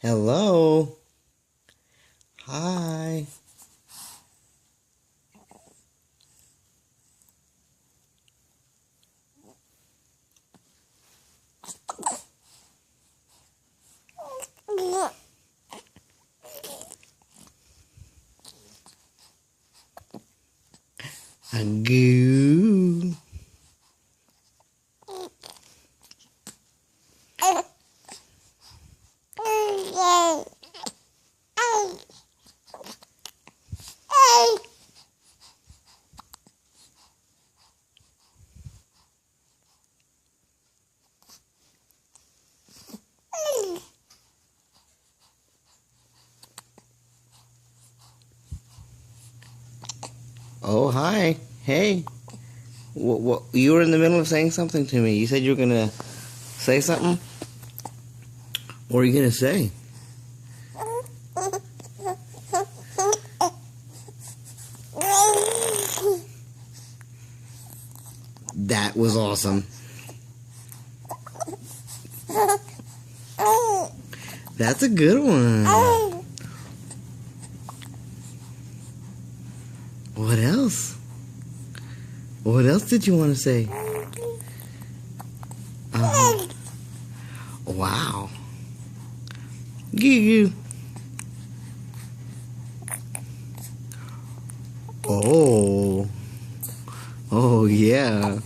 Hello. Hi. A goo. Oh, hi. Hey. What? You were in the middle of saying something to me. You said you were gonna say something. What are you gonna say? That was awesome. That's a good one. What else? What else did you want to say? Wow. Goo goo. Oh. Oh, yeah.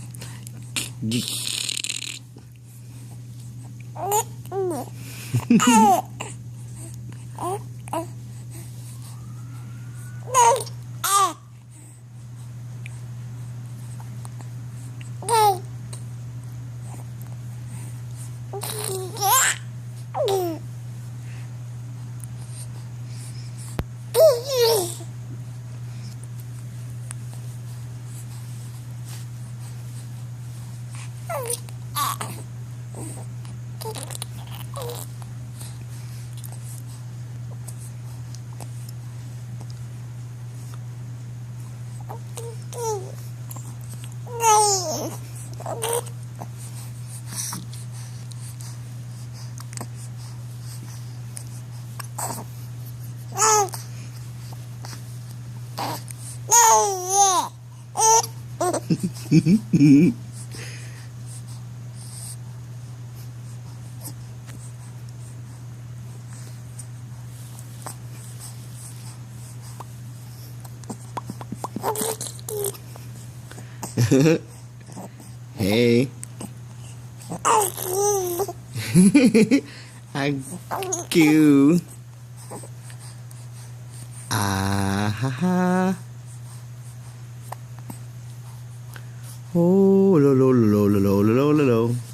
Hey. I goo. Ah ha ha. Oh lo lo lo lo lo lo lo lo.